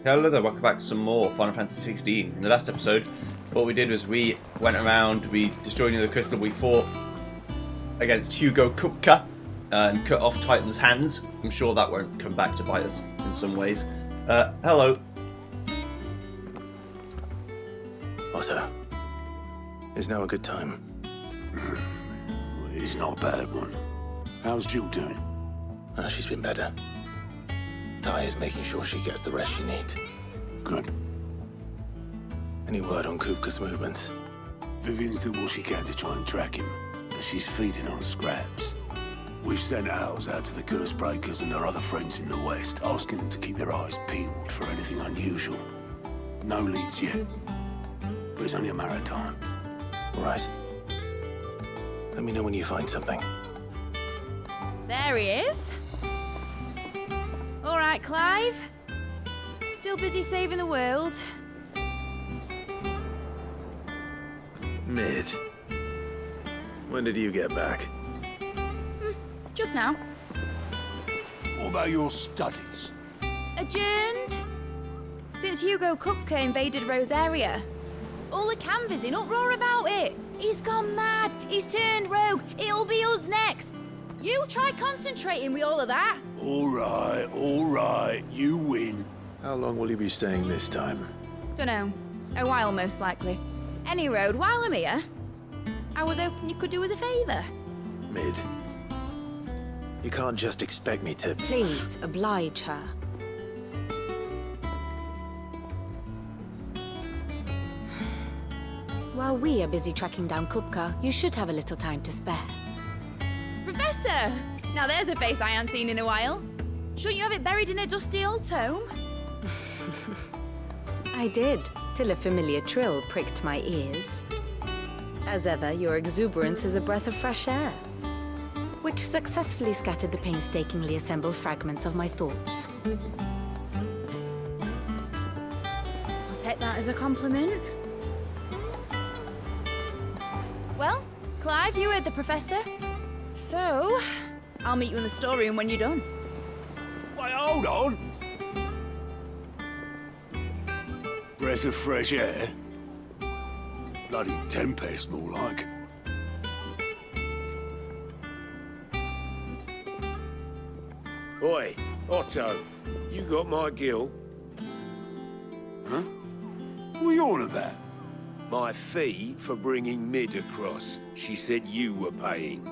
Hello there, welcome back to some more Final Fantasy XVI. In the last episode, what we did was we went around, we destroyed the crystal, we fought against Hugo Kupka and cut off Titan's hands. I'm sure that won't come back to bite us in some ways. Hello. Otto, is now a good time? It's not a bad one. How's Jill doing? Oh, she's been better. Ty is making sure she gets the rest she needs. Good. Any word on Kupka's movements? Vivian's doing what she can to try and track him, but she's feeding on scraps. We've sent ours out to the Curse Breakers and our other friends in the West, asking them to keep their eyes peeled for anything unusual. No leads yet, but it's only a matter of time. All right. Let me know when you find something. There he is. All right, Clive. Still busy saving the world. Mid. When did you get back? Just now. What about your studies? Adjourned. Since Hugo Kupka invaded Rosaria. All the camp is in uproar about it. He's gone mad. He's turned rogue. It'll be us next. You try concentrating with all of that. All right, you win. How long will you be staying this time? Dunno. A while, most likely. Any road, while I'm here, I was hoping you could do us a favour. Mid. You can't just expect me to... Please, oblige her. While we are busy tracking down Kupka, you should have a little time to spare. Professor! Now there's a face I haven't seen in a while. Shouldn't you have it buried in a dusty old tome? I did, till a familiar trill pricked my ears. As ever, your exuberance is a breath of fresh air, which successfully scattered the painstakingly assembled fragments of my thoughts. I'll take that as a compliment. Well, Clive, you heard the Professor. So, I'll meet you in the storeroom when you're done. Wait, hold on. Breath of fresh air? Bloody tempest, more like. Oi, Otto, you got my gill? Huh? What are you on about? My fee for bringing Mid across. She said you were paying.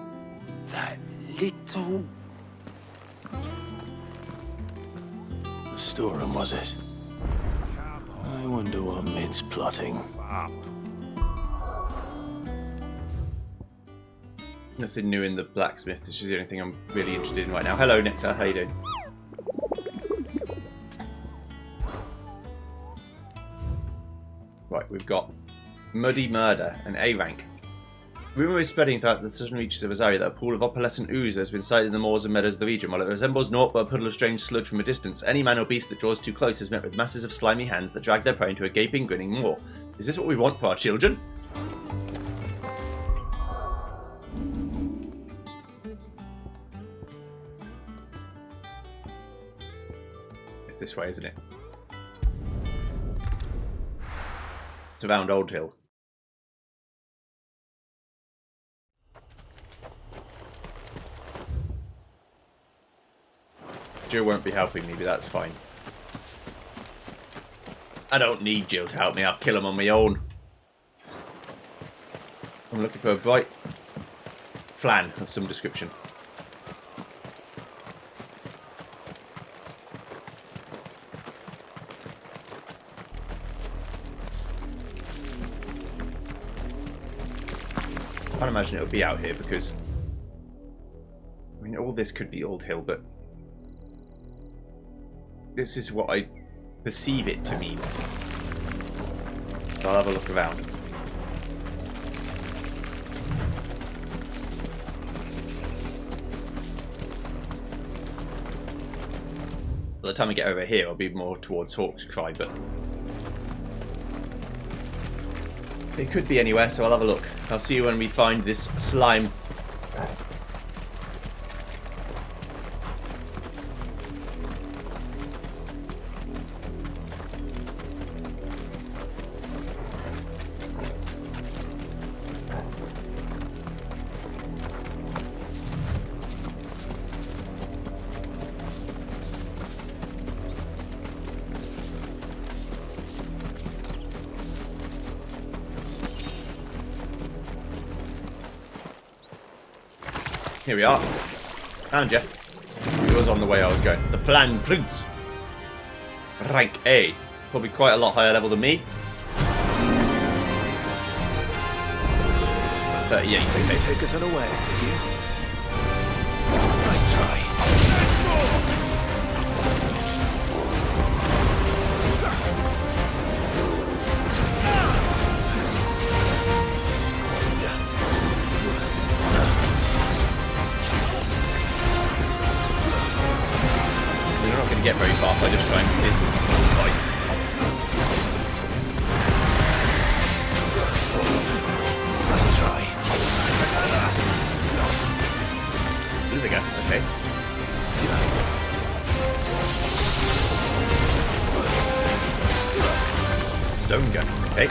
That little... The storeroom, was it? I wonder what Mid's plotting. Up. Nothing new in the blacksmith. This is the only thing I'm really interested in right now. Hello, Nectar. How you doing? Right, we've got Muddy Murder, an A rank. Rumour is spreading throughout the southern reaches of Rosaria that a pool of opalescent ooze has been sighted in the moors and meadows of the region. While it resembles naught but a puddle of strange sludge from a distance, any man or beast that draws too close is met with masses of slimy hands that drag their prey into a gaping, grinning maw. Is this what we want for our children? It's this way, isn't it? It's around Old Hill. Jill won't be helping me, but that's fine. I don't need Jill to help me, I'll kill him on my own. I'm looking for a bright flan of some description. I can't imagine it would be out here because... I mean, all this could be Old Hill, but... this is what I perceive it to mean. So I'll have a look around. By the time we get over here, I'll be more towards Hawk's Cry, but... it could be anywhere, so I'll have a look. I'll see you when we find this slime. Here we are. Found you. It was on the way I was going. The Flan Prince. Rank A. Probably quite a lot higher level than me. 38, okay. Take us unawares, did you? Nice try. We're not going to get very far if I just try and piss all the fight. Nice try. Losing her, okay. Stone gun, okay.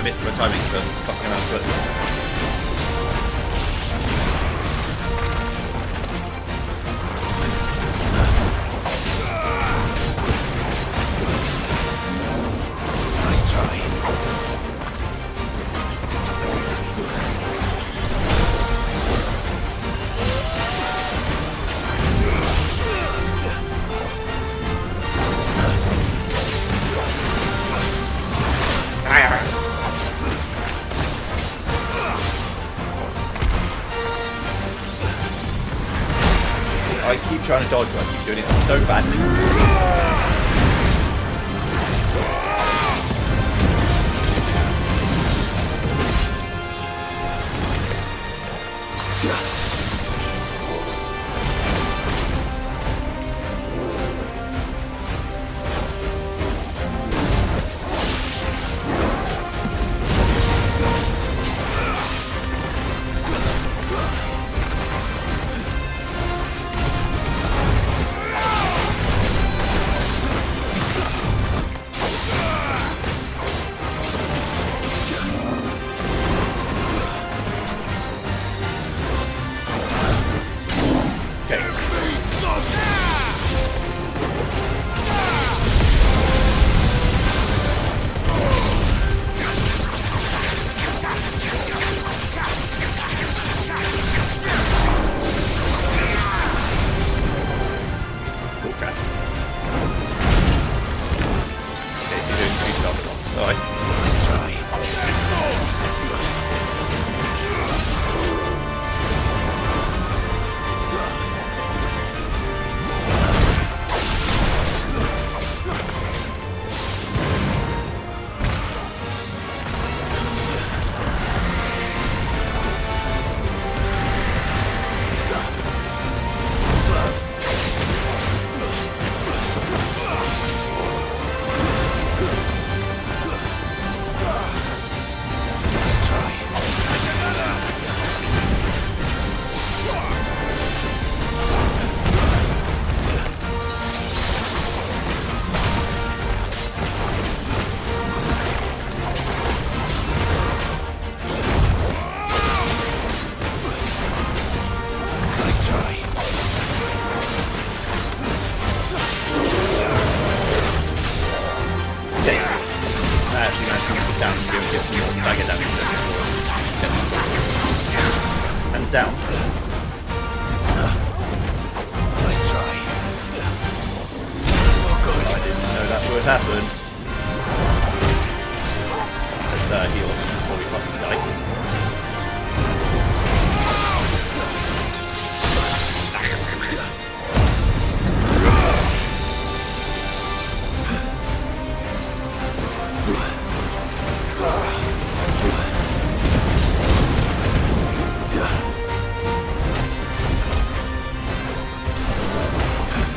Missed my timing for fucking around buttons. Nice try. I keep trying to dodge, but I keep doing it so badly. Hands down. Nice try. Oh god, I didn't know that would happen. Let's heal before we fucking die.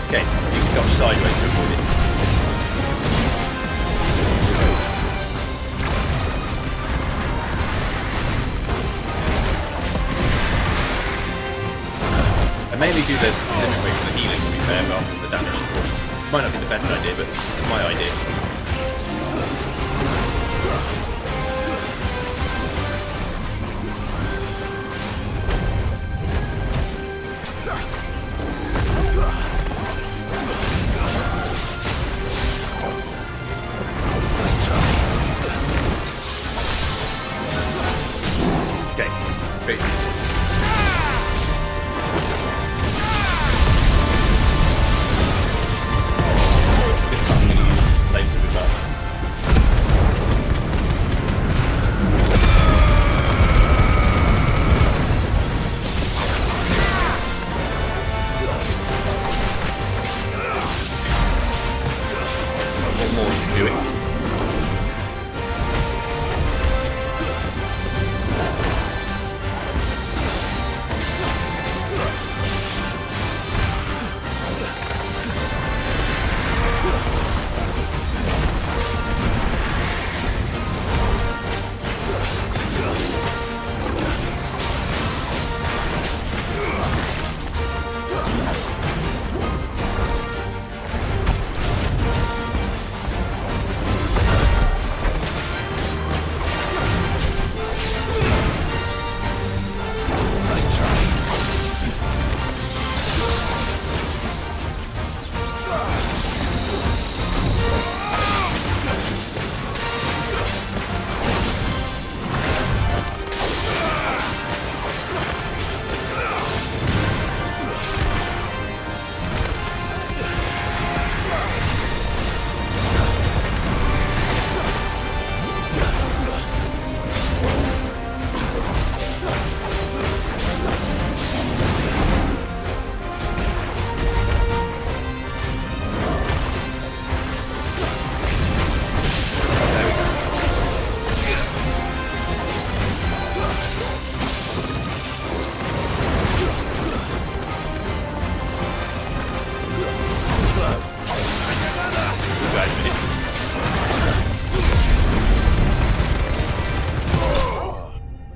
Okay, you can dodge sideways to avoid it. I mainly do the limit break for the healing, to be fair, rather than the damage. Might not be the best idea, but it's my idea. Okay, great. This time I'm going to use Flame to Rebel. What more should do it?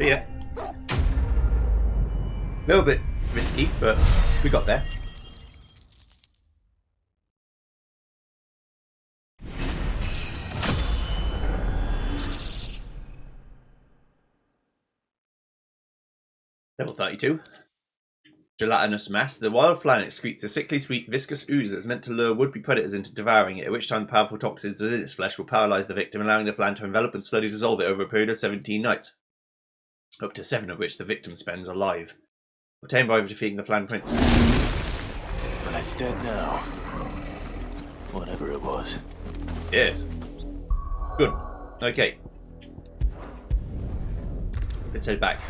Yeah. A little bit risky, but we got there. Level 32. Gelatinous mass. The wild flan excretes a sickly sweet viscous ooze that is meant to lure would-be predators into devouring it, at which time the powerful toxins within its flesh will paralyse the victim, allowing the flan to envelop and slowly dissolve it over a period of 17 nights. Up to 7 of which the victim spends alive. Obtained by defeating the flan prince. But it's dead now. Whatever it was. Yes. Good. Okay. Let's head back.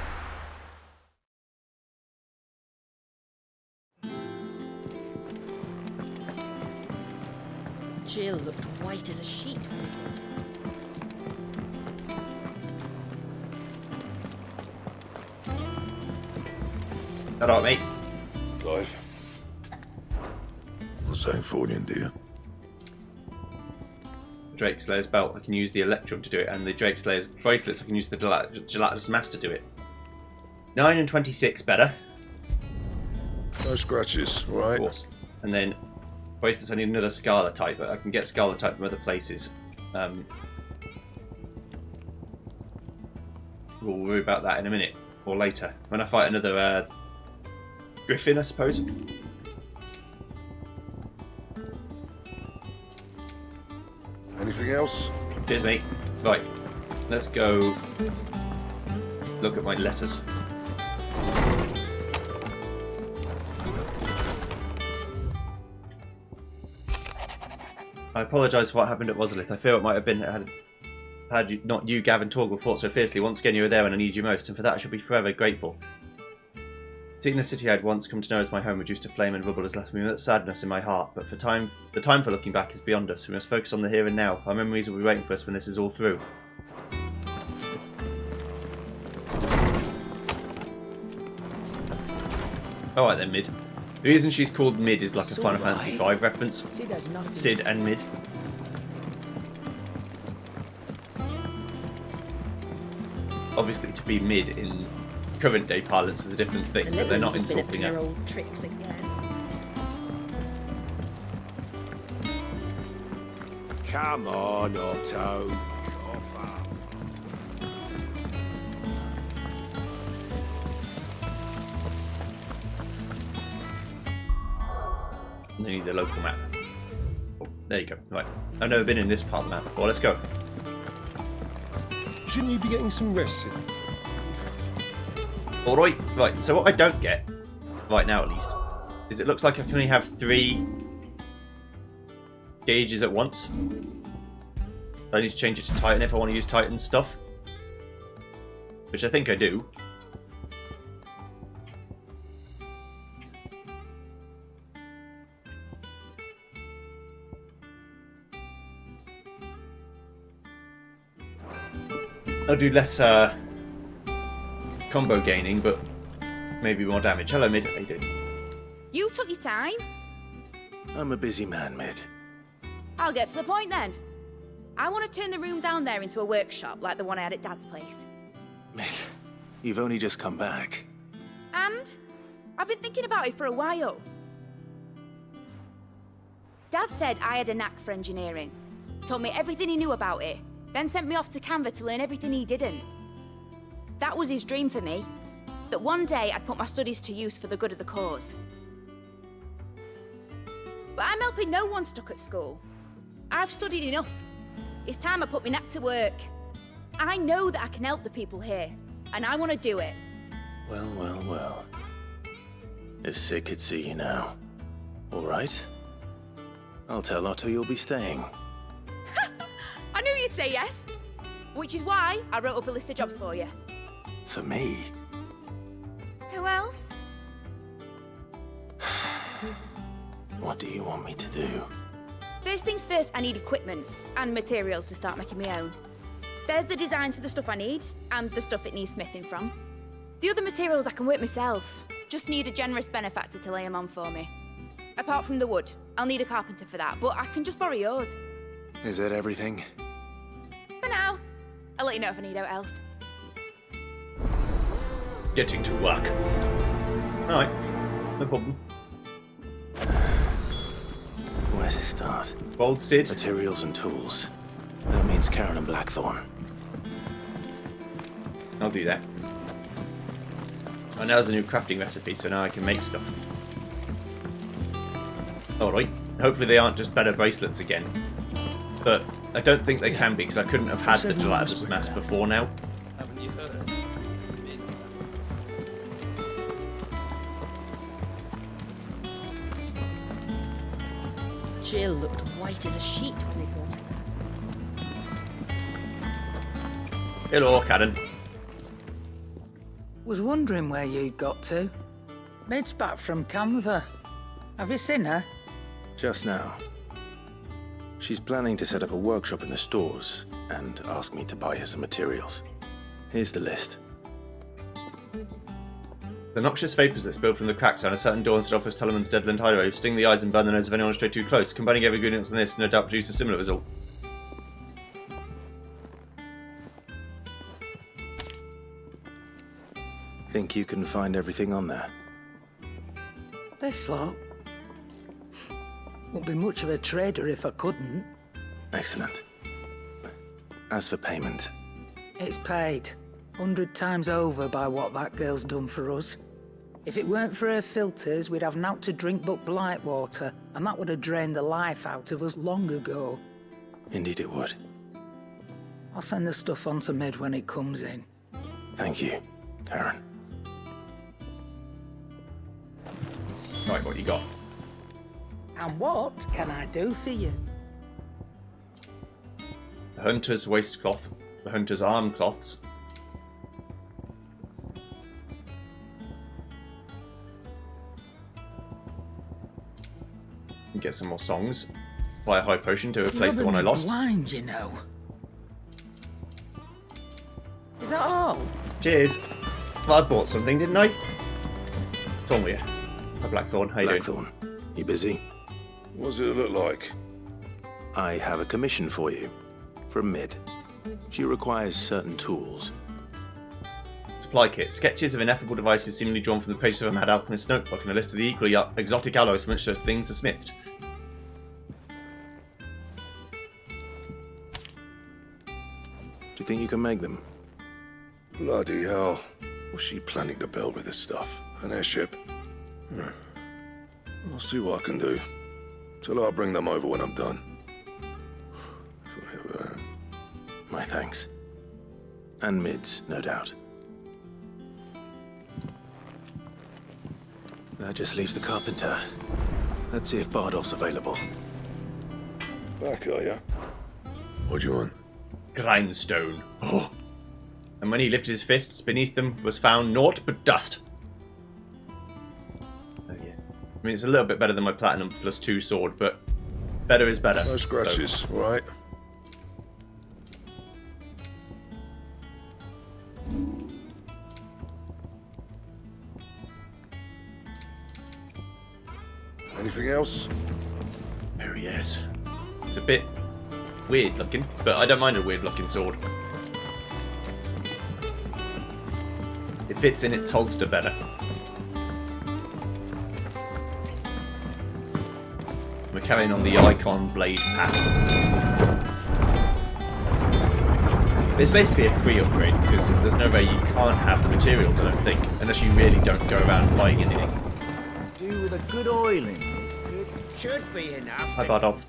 Jill looked white as a sheet when Alright, mate. Clive. What's something for you, dear? Drake Slayer's belt, I can use the Electrum to do it, and the Drake Slayer's bracelets, I can use the Gelatinous Mass to do it. 9 and 26 better. No scratches, Of right? course. And then bracelets, I need another Scarlet type, but I can get Scarlet type from other places. We'll worry about that in a minute, or later, when I fight another Griffin, I suppose. Anything else? Cheers, mate. Right, let's go look at my letters. I apologise for what happened at Rosalith. I fear it might have been had not you, Gavin Torgal, fought so fiercely. Once again, you were there when I needed you most, and for that I shall be forever grateful. Seeing the city I had once come to know as my home reduced to flame and rubble has left me with sadness in my heart, but the time for looking back is beyond us. We must focus on the here and now. Our memories will be waiting for us when this is all through. Alright then, Mid. The reason she's called Mid is like a It's Final all Fantasy right. V reference. Sid has nothing. Sid and Mid. Obviously, to be Mid in current day parlance is a different thing, The but they're not little ones have insulting been up to her. their old tricks again. Come on, Otto. Cough up. They need a local map. Oh, there you go. Right. I've never been in this part of the map before. Let's go. Shouldn't you be getting some rest soon? Alright. Right. So what I don't get, right now at least, is it looks like I can only have 3 gauges at once. I need to change it to Titan if I want to use Titan stuff. Which I think I do. I'll do less combo gaining, but maybe more damage. Hello, Mid. How you doing? You took your time. I'm a busy man, Mid. I'll get to the point then. I want to turn the room down there into a workshop like the one I had at Dad's place. Mid, you've only just come back. And I've been thinking about it for a while. Dad said I had a knack for engineering. Told me everything he knew about it. Then sent me off to Canva to learn everything he didn't. That was his dream for me. That one day I'd put my studies to use for the good of the cause. But I'm helping no one stuck at school. I've studied enough. It's time I put my knack to work. I know that I can help the people here, and I want to do it. Well, well, well. If Sid could see you now. All right. I'll tell Otto you'll be staying. I knew you'd say yes. Which is why I wrote up a list of jobs for you. For me? Who else? What do you want me to do? First things first, I need equipment and materials to start making my own. There's the designs for the stuff I need and the stuff it needs smithing from. The other materials I can work myself. Just need a generous benefactor to lay them on for me. Apart from the wood, I'll need a carpenter for that, but I can just borrow yours. Is that everything? For now. I'll let you know if I need out else. Getting to work. Alright. No problem. Where to start? Bold Sid. Materials and tools. That means Karen and Blackthorn. I'll do that. Oh, now there's a new crafting recipe, so now I can make stuff. Alright. Hopefully they aren't just better bracelets again. But I don't think they can be, because I couldn't have had the gelatinous mass before now. Haven't you heard? Jill looked white as a sheet when they brought her. Hello, Karen. Was wondering where you'd got to. Mid's back from Canva. Have you seen her? Just now. She's planning to set up a workshop in the stores and ask me to buy her some materials. Here's the list. The noxious vapours that spilled from the cracks on a certain door instead of Teleman's Deadland Highway sting the eyes and burn the nose of anyone straight too close. Combining every ingredient on this no doubt produce a similar result. Think you can find everything on there? This lot. Wouldn't be much of a trader if I couldn't. Excellent. As for payment, It's paid 100 times over by what that girl's done for us. If it weren't for her filters, we'd have naught to drink but blight water, and that would have drained the life out of us long ago. indeed it would. I'll send the stuff on to Mid when it comes in. Thank you, Karen. Right, what you got? And what can I do for you? The hunter's waistcloth, the hunter's arm cloths. Get some more songs. Buy a high potion to replace the one I lost. Blind, you know. Is that all? Cheers. Well, I bought something, didn't I? What's wrong with you? Hi, Blackthorn. How you doing? Blackthorn, you busy? What's it look like? I have a commission for you. From Mid. She requires certain tools. Supply kit. Sketches of ineffable devices seemingly drawn from the pages of a mad alchemist's notebook and a list of the equally exotic alloys from which those things are smithed. Do you think you can make them? Bloody hell. What's she planning to build with this stuff? An airship? I'll see what I can do. Tell her I'll bring them over when I'm done. My thanks. And Mid's, no doubt. That just leaves the carpenter. Let's see if Bardolph's available. Back, are ya? What do you want? Grindstone. Oh. And when he lifted his fists, beneath them was found naught but dust. Oh yeah. I mean, it's a little bit better than my Platinum +2 sword, but better is better. No scratches, all right? Anything else? There he is. It's a bit weird looking, but I don't mind a weird looking sword. It fits in its holster better. We're carrying on the icon blade path. It's basically a free upgrade because there's no way you can't have the materials, I don't think, unless you really don't go around fighting anything. Do with a good oiling. It should be enough. Hi, Bardolph.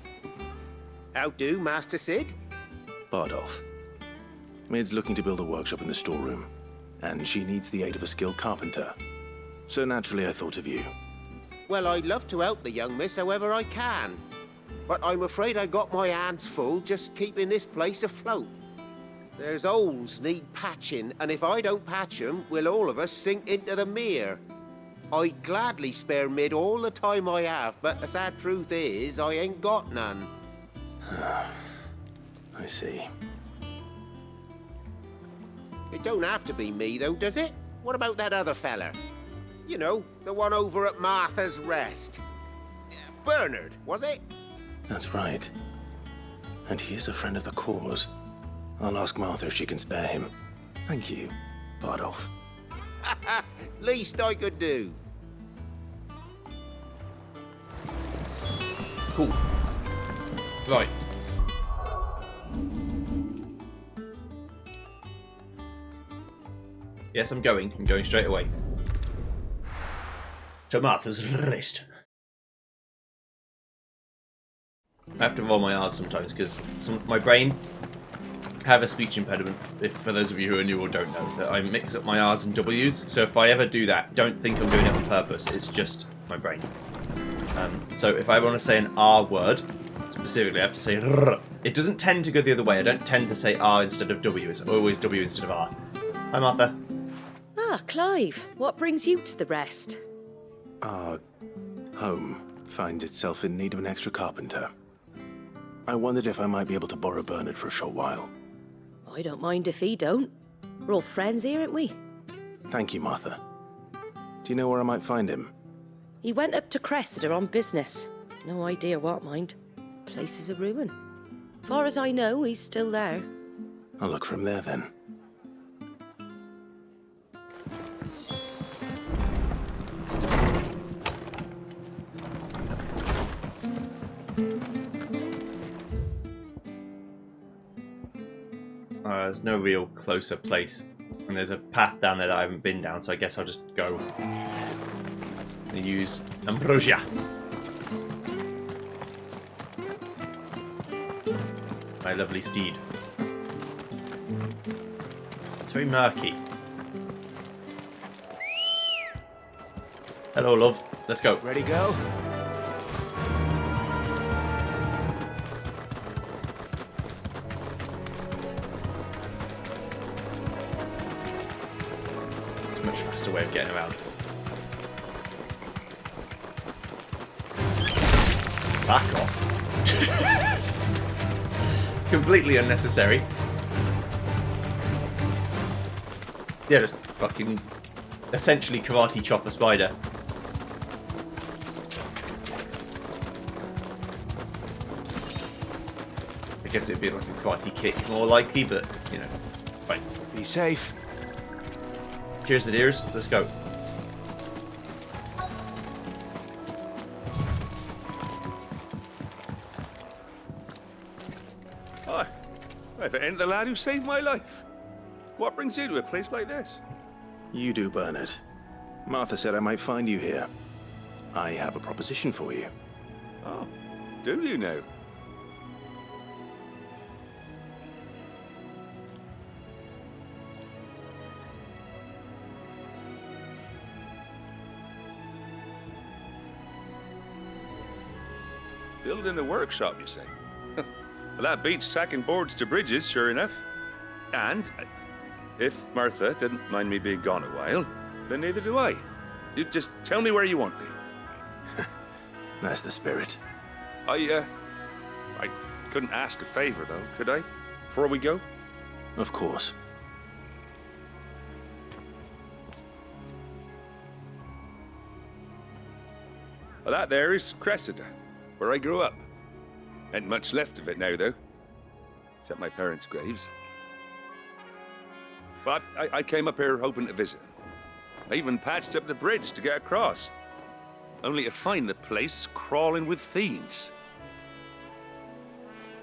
How do, Master Sid? Bardolph. Mid's looking to build a workshop in the storeroom, and she needs the aid of a skilled carpenter. So naturally I thought of you. Well, I'd love to help the young miss however I can. But I'm afraid I got my hands full just keeping this place afloat. There's holes need patching, and if I don't patch them, we'll all of us sink into the mere. I'd gladly spare Mid all the time I have, but the sad truth is, I ain't got none. I see. It don't have to be me, though, does it? What about that other fella? You know, the one over at Martha's Rest. Bernard, was it? That's right. And he is a friend of the cause. I'll ask Martha if she can spare him. Thank you, Bardolph. Least I could do. Cool. Right. Yes, I'm going. I'm going straight away. To Martha's Rest. I have to roll my R's sometimes because my brain have a speech impediment. If for those of you who are new or don't know, that I mix up my R's and W's. So if I ever do that, don't think I'm doing it on purpose. It's just my brain. So if I want to say an R word, specifically, I have to say R. It doesn't tend to go the other way. I don't tend to say R instead of W. It's always W instead of R. Hi, Martha. Ah, Clive, what brings you to the Rest? Our home finds itself in need of an extra carpenter. I wondered if I might be able to borrow Bernard for a short while. I don't mind if he don't. We're all friends here, aren't we? Thank you, Martha. Do you know where I might find him? He went up to Cressida on business. No idea what, mind. Place is a ruin. Far as I know, he's still there. I'll look for him there then. There's no real closer place. And there's a path down there that I haven't been down, so I guess I'll just go and use Ambrosia. My lovely steed. It's very murky. Hello, love. Let's go. Ready, go? It's a much faster way of getting around. Back off. Completely unnecessary. Yeah, just fucking essentially karate chop a spider. guess it'd be like a karate kick more likely, but, you know, fine. Be safe. Cheers, my dears. Let's go. Hi. I've entered the lad who saved my life. What brings you to a place like this? You do, Bernard. Martha said I might find you here. I have a proposition for you. Oh, do you now? Building a workshop, you say? Well, that beats tacking boards to bridges, sure enough. And if Martha didn't mind me being gone a while, then neither do I. You just tell me where you want me. That's the spirit. I couldn't ask a favor, though, could I? Before we go? Of course. Well, that there is Cressida, where I grew up. Ain't much left of it now, though. Except my parents' graves. But I came up here hoping to visit. I even patched up the bridge to get across. Only to find the place crawling with fiends.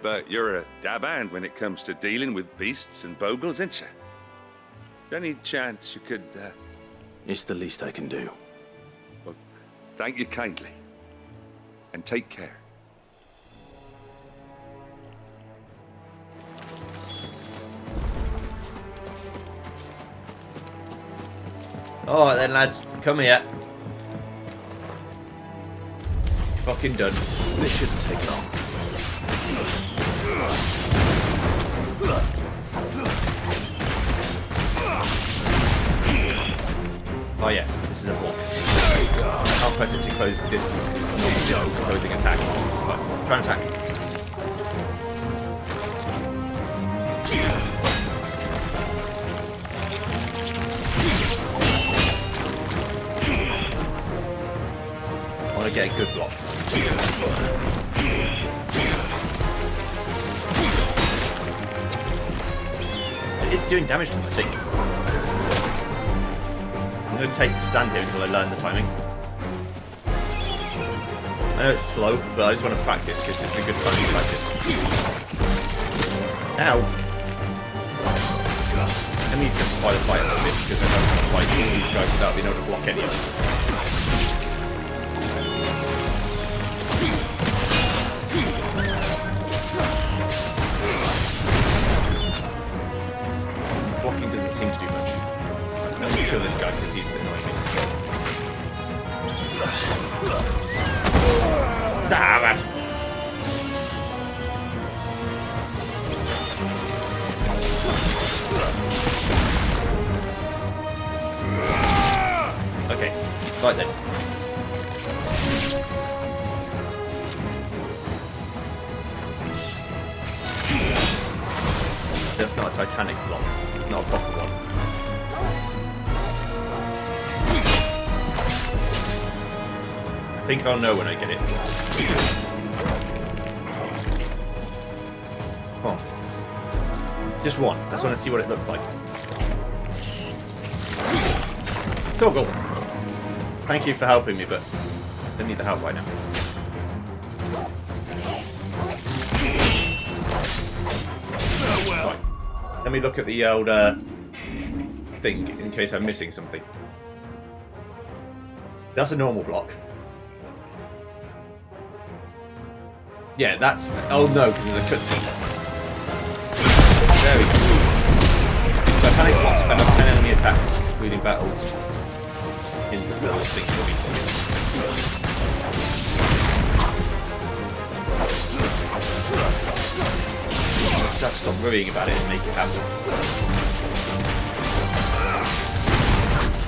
But you're a dab hand when it comes to dealing with beasts and bogles, ain't you? Any chance you could, It's the least I can do. Well, thank you kindly. And take care. Alright then, lads. Come here. Fucking done. This shouldn't take long. Oh yeah, this is a boss. I'll press it to close the distance because it's not resistant to closing attack. Right, try and attack. I want to get a good block. It is doing damage to them, I think. I'm going to take the stand here until I learn the timing. I know it's slow, but I just want to practice because it's a good time to practice. Ow! Let me simplify the fight a little bit because I don't want to fight all these guys without being able to block any of them. Blocking doesn't seem to do much. Let me kill this guy because he's annoying me. Damn it! Okay, right then. That's not a Titanic block, not a proper one. I think I'll know when I get it. Oh. Just one. I just want to see what it looks like. Toggle! Thank you for helping me, but I don't need the help right now. Right. Let me look at the old thing in case I'm missing something. That's a normal block. Yeah, that's... Oh no, because there's a cutscene. There we go. Titanic blocks fend off 10 enemy attacks, excluding battles. In the little thing will be. Let's have to stop worrying about it and make it happen.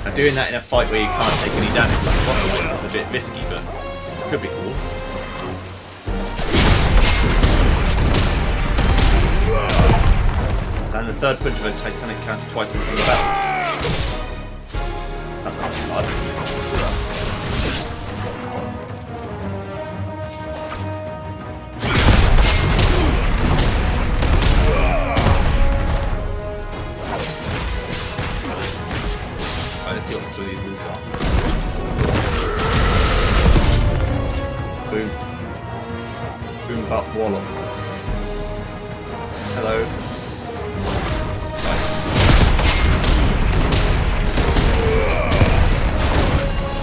Now doing that in a fight where you can't take any damage like possible is a bit risky, but it could be cool. And the third punch of a Titanic counts twice in a single battle. That's not too bad. Boom Bop Wallop. Hello. Nice.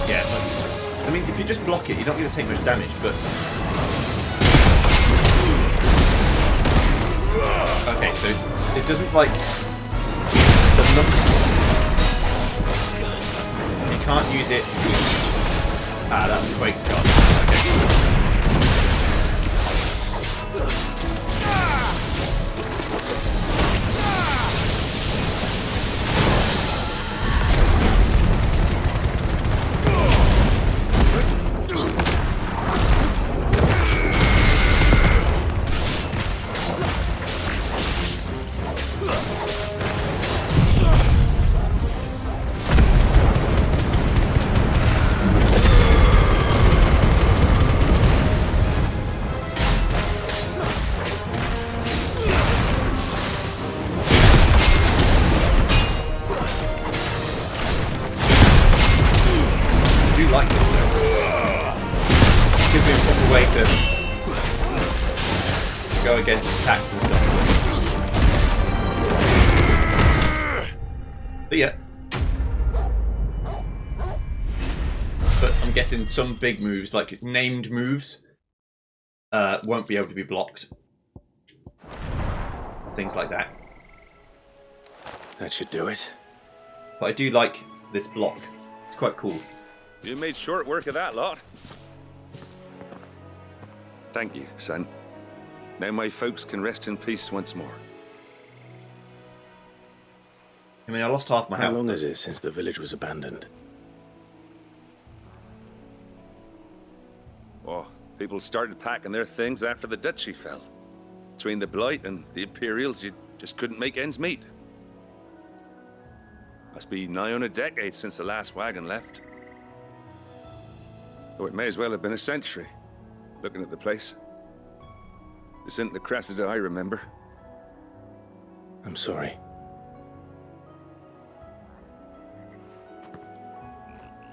Yeah, I mean, if you just block it, you're not going to take much damage, but... Okay, so it doesn't, like... You can't use it... Ah, that's the Quake's card. Okay. Against attacks and stuff. But yeah. But I'm guessing some big moves, like named moves, won't be able to be blocked. Things like that. That should do it. But I do like this block. It's quite cool. You made short work of that lot. Thank you, son. Now my folks can rest in peace once more. I mean, I lost half my health. How long is it since the village was abandoned? Oh, people started packing their things after the duchy fell. Between the Blight and the Imperials, you just couldn't make ends meet. Must be nigh on a decade since the last wagon left. Though it may as well have been a century, looking at the place. This isn't the Cressida I remember. I'm sorry.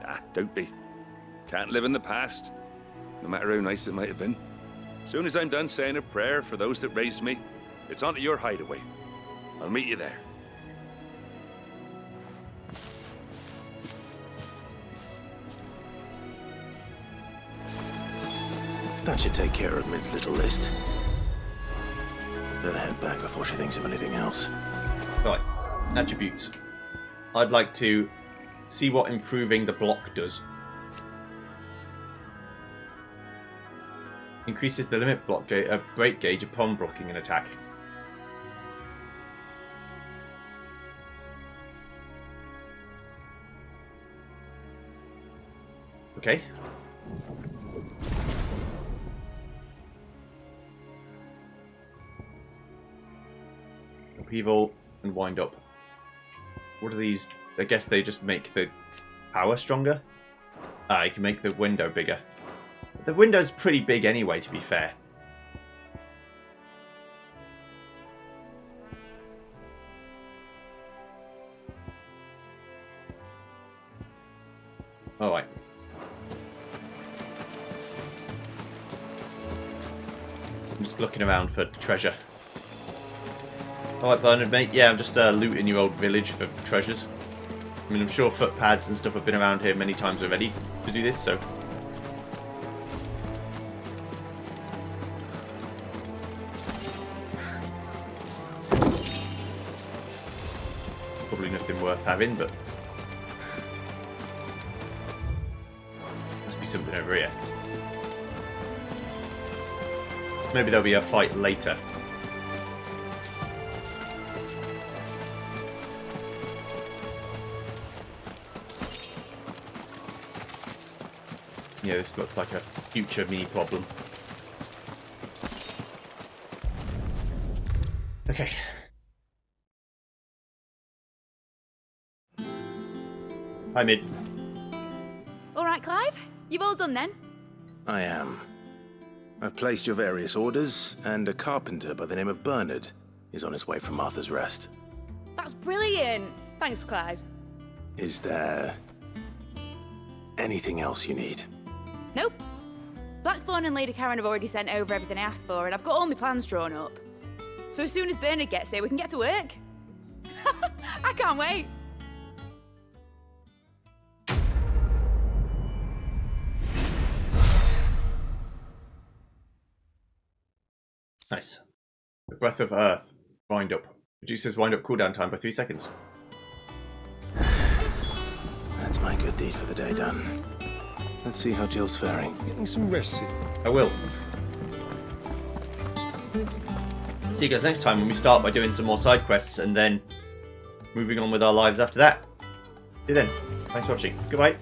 Ah, don't be. Can't live in the past, no matter how nice it might have been. Soon as I'm done saying a prayer for those that raised me, it's onto your hideaway. I'll meet you there. That should take care of Mid's little list. Better head back before she thinks of anything else. Right, attributes. I'd like to see what improving the block does. Increases the limit break gauge upon blocking an attack. Okay. Upheaval and wind up. What are these? I guess they just make the power stronger. Ah, you can make the window bigger. The window's pretty big anyway, to be fair. Alright. I'm just looking around for treasure. Alright, Bernard, mate. Yeah, I'm just looting your old village for treasures. I mean, I'm sure footpads and stuff have been around here many times already to do this, so... Probably nothing worth having, but... Must be something over here. Maybe there'll be a fight later. Yeah, this looks like a future mini problem. Okay. Hi, Mid. All right, Clive? You've all done then? I am. I've placed your various orders, and a carpenter by the name of Bernard is on his way from Martha's Rest. That's brilliant. Thanks, Clive. Is there anything else you need? Nope. Blackthorn and Lady Karen have already sent over everything I asked for, and I've got all my plans drawn up. So as soon as Bernard gets here, we can get to work. I can't wait. Nice. The Breath of Earth. Wind up. Reduces wind up cooldown time by 3 seconds. That's my good deed for the day done. Let's see how Jill's faring. Getting some rest. I will. See you guys next time when we start by doing some more side quests and then moving on with our lives after that. See you then. Thanks for watching. Goodbye.